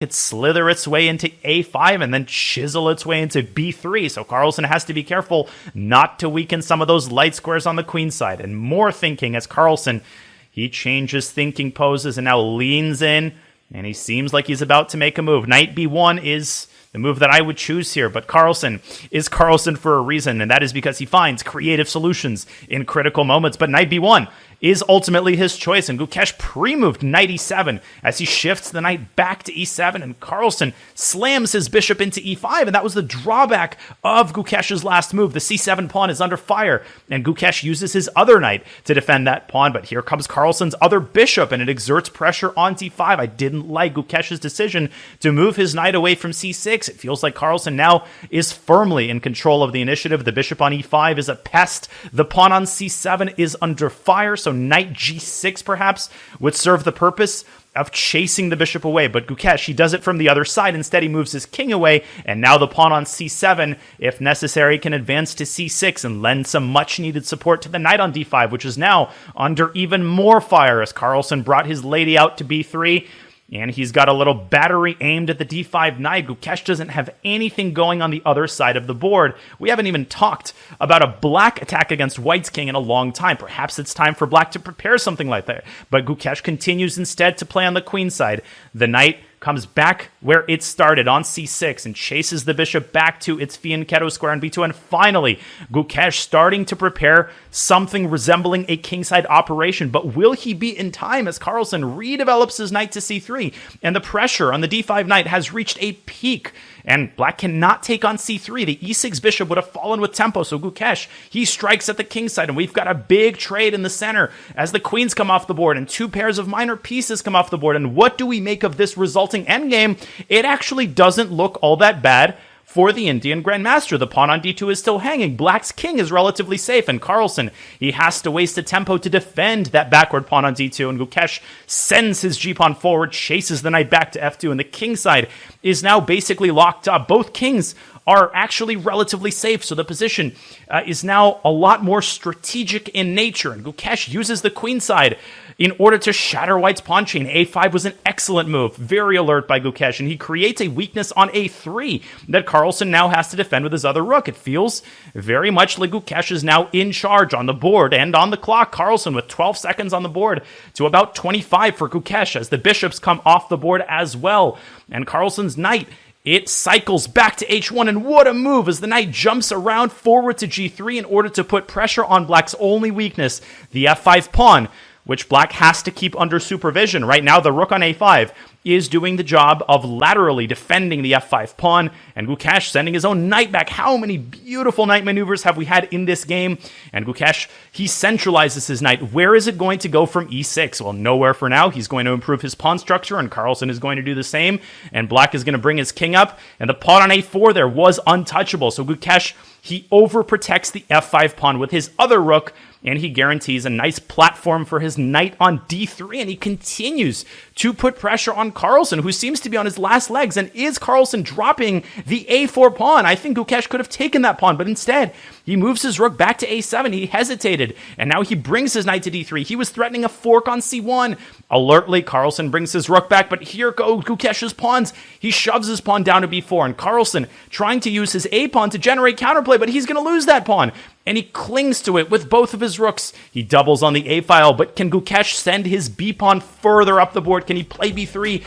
could slither its way into a5 and then chisel its way into b3. So Carlsen has to be careful not to weaken some of those light squares on the queen side. And more thinking as Carlsen, he changes thinking poses and now leans in, and he seems like he's about to make a move. Knight b1 is the move that I would choose here, but Carlsen is Carlsen for a reason, and that is because he finds creative solutions in critical moments. But knight b1 is ultimately his choice, and Gukesh pre-moved knight e7 as he shifts the knight back to e7, and Carlsen slams his bishop into e5, and that was the drawback of Gukesh's last move. The c7 pawn is under fire, and Gukesh uses his other knight to defend that pawn, but here comes Carlsen's other bishop, and it exerts pressure on d5. I didn't like Gukesh's decision to move his knight away from c6. It feels like Carlsen now is firmly in control of the initiative. The bishop on e5 is a pest. The pawn on c7 is under fire, so knight g6 perhaps would serve the purpose of chasing the bishop away. But Gukesh, he does it from the other side. Instead, he moves his king away, and now the pawn on c7, if necessary, can advance to c6 and lend some much-needed support to the knight on d5, which is now under even more fire as Carlsen brought his lady out to b3. And he's got a little battery aimed at the d5 knight. Gukesh doesn't have anything going on the other side of the board. We haven't even talked about a black attack against white's king in a long time. Perhaps it's time for black to prepare something like that. But Gukesh continues instead to play on the queen side. The knight comes back where it started on c6 and chases the bishop back to its fianchetto square on b2. And finally, Gukesh starting to prepare something resembling a kingside operation. But will he be in time as Carlsen redevelops his knight to c3? And the pressure on the d5 knight has reached a peak. And black cannot take on c3. The e6 bishop would have fallen with tempo. So Gukesh, he strikes at the king side. And we've got a big trade in the center as the queens come off the board and two pairs of minor pieces come off the board. And what do we make of this resulting endgame? It actually doesn't look all that bad for the Indian Grandmaster. The pawn on d2 is still hanging. Black's king is relatively safe, and Carlsen, he has to waste a tempo to defend that backward pawn on d2, and Gukesh sends his g-pawn forward, chases the knight back to f2, and the king side is now basically locked up. Both kings are actually relatively safe, so the position is now a lot more strategic in nature, and Gukesh uses the queen side in order to shatter white's pawn chain. a5 was an excellent move, very alert by Gukesh, and he creates a weakness on a3 that Carlsen now has to defend with his other rook. It feels very much like Gukesh is now in charge on the board and on the clock. Carlsen with 12 seconds on the board to about 25 for Gukesh as the bishops come off the board as well, and Carlsen's knight, it cycles back to h1, and what a move as the knight jumps around forward to g3 in order to put pressure on black's only weakness, the f5 pawn, which black has to keep under supervision. Right now, the rook on a5 is doing the job of laterally defending the f5 pawn, and Gukesh sending his own knight back. How many beautiful knight maneuvers have we had in this game? And Gukesh, he centralizes his knight. Where is it going to go from e6? Well, nowhere for now. He's going to improve his pawn structure, and Carlsen is going to do the same, and black is going to bring his king up, and the pawn on a4 there was untouchable. So Gukesh, he overprotects the f5 pawn with his other rook, and he guarantees a nice platform for his knight on d3, and he continues to put pressure on Carlsen, who seems to be on his last legs. And is Carlsen dropping the a4 pawn? I think Gukesh could have taken that pawn, but instead, he moves his rook back to a7. He hesitated, and now he brings his knight to d3. He was threatening a fork on c1. Alertly, Carlsen brings his rook back, but here go Gukesh's pawns. He shoves his pawn down to b4, and Carlsen trying to use his a pawn to generate counterplay, but he's going to lose that pawn, and he clings to it with both of his rooks. He doubles on the a file, but can Gukesh send his b pawn further up the board? Can he play b3?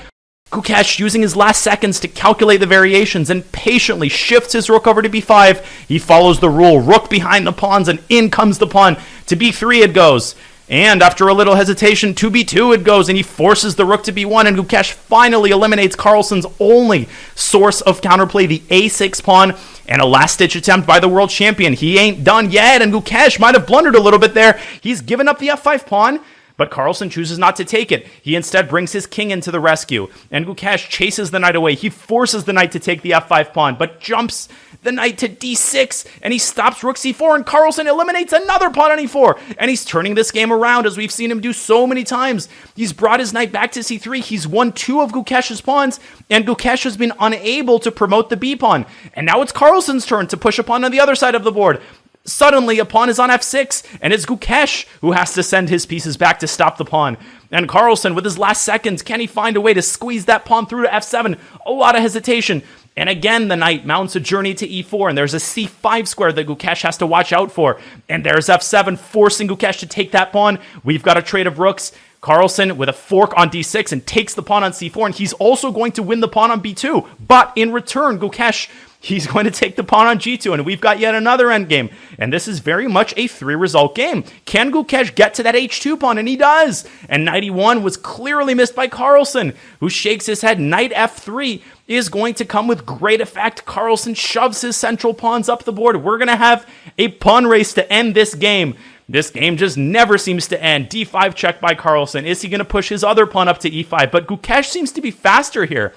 Gukesh, using his last seconds to calculate the variations and patiently shifts his rook over to b5. He follows the rule, rook behind the pawns, and in comes the pawn. To b3 it goes. And after a little hesitation, to b2 it goes, and he forces the rook to b1, and Gukesh finally eliminates Carlsen's only source of counterplay, the a6 pawn, and a last-ditch attempt by the world champion. He ain't done yet, and Gukesh might have blundered a little bit there. He's given up the f5 pawn, but Carlsen chooses not to take it. He instead brings his king into the rescue, and Gukesh chases the knight away. He forces the knight to take the f5 pawn, but jumps the knight to d6, and he stops rook c4, and Carlsen eliminates another pawn on e4, and he's turning this game around, as we've seen him do so many times. He's brought his knight back to c3. He's won two of Gukesh's pawns, and Gukesh has been unable to promote the b pawn. And now it's Carlsen's turn to push a pawn on the other side of the board. Suddenly, a pawn is on f6, and it's Gukesh who has to send his pieces back to stop the pawn. And Carlsen, with his last seconds, can he find a way to squeeze that pawn through to f7? A lot of hesitation. And again, the knight mounts a journey to e4, and there's a c5 square that Gukesh has to watch out for. And there's f7, forcing Gukesh to take that pawn. We've got a trade of rooks. Carlsen with a fork on d6 and takes the pawn on c4, and he's also going to win the pawn on b2. But in return, Gukesh, he's going to take the pawn on g2, and we've got yet another endgame. And this is very much a 3-result game. Can Gukesh get to that h2 pawn? And he does. And knight e1 was clearly missed by Carlsen, who shakes his head. Knight f3 is going to come with great effect. Carlsen shoves his central pawns up the board. We're going to have a pawn race to end this game. This game just never seems to end. d5 check by Carlsen. Is he going to push his other pawn up to e5? But Gukesh seems to be faster here,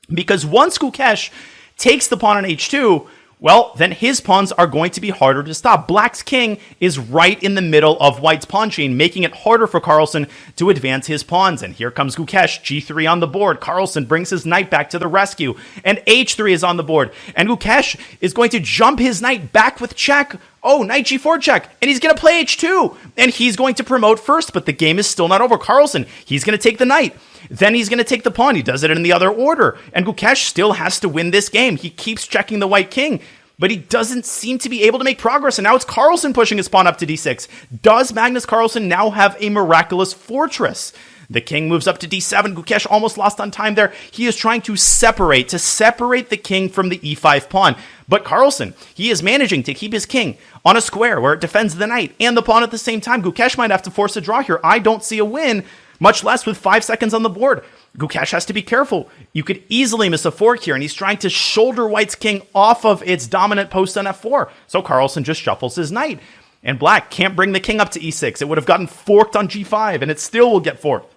because once Gukesh takes the pawn on h2, well, then his pawns are going to be harder to stop. Black's king is right in the middle of White's pawn chain, making it harder for Carlsen to advance his pawns. And here comes Gukesh, g3 on the board. Carlsen brings his knight back to the rescue, and h3 is on the board. And Gukesh is going to jump his knight back with check. Oh, knight g4 check, and he's going to play h2, and he's going to promote first, but the game is still not over. Carlsen, he's going to take the knight. Then he's going to take the pawn. He does it in the other order. And Gukesh still has to win this game. He keeps checking the white king, but he doesn't seem to be able to make progress. And now it's Carlsen pushing his pawn up to d6. Does Magnus Carlsen now have a miraculous fortress? The king moves up to d7. Gukesh almost lost on time there. He is trying to separate the king from the e5 pawn. But Carlsen, he is managing to keep his king on a square where it defends the knight and the pawn at the same time. Gukesh might have to force a draw here. I don't see a win, much less with 5 seconds on the board. Gukesh has to be careful. You could easily miss a fork here, and he's trying to shoulder White's king off of its dominant post on f4. So Carlsen just shuffles his knight. And Black can't bring the king up to e6. It would have gotten forked on g5, and it still will get forked.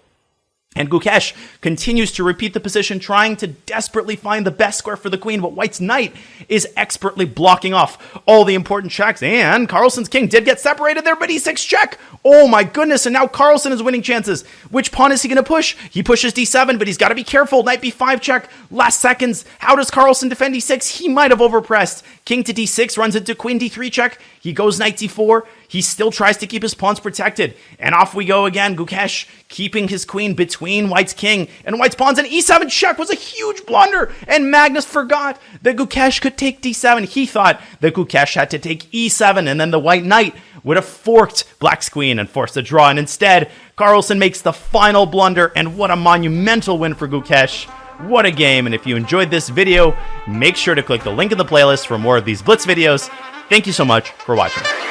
And Gukesh continues to repeat the position, trying to desperately find the best square for the queen, but White's knight is expertly blocking off all the important checks. And Carlsen's king did get separated there, but e6 check. Oh my goodness, and now Carlsen is winning chances. Which pawn is he going to push? He pushes d7, but he's got to be careful. Knight b5 check, last seconds. How does Carlsen defend e6? He might have overpressed. King to d6 runs into queen d3 check. He goes knight d4. He still tries to keep his pawns protected. And off we go again. Gukesh keeping his queen between White's king and White's pawns. And e7 check was a huge blunder. And Magnus forgot that Gukesh could take d7. He thought that Gukesh had to take e7, and then the white knight would have forked Black's queen and forced a draw. And instead, Carlsen makes the final blunder. And what a monumental win for Gukesh. What a game. And if you enjoyed this video, make sure to click the link in the playlist for more of these Blitz videos. Thank you so much for watching.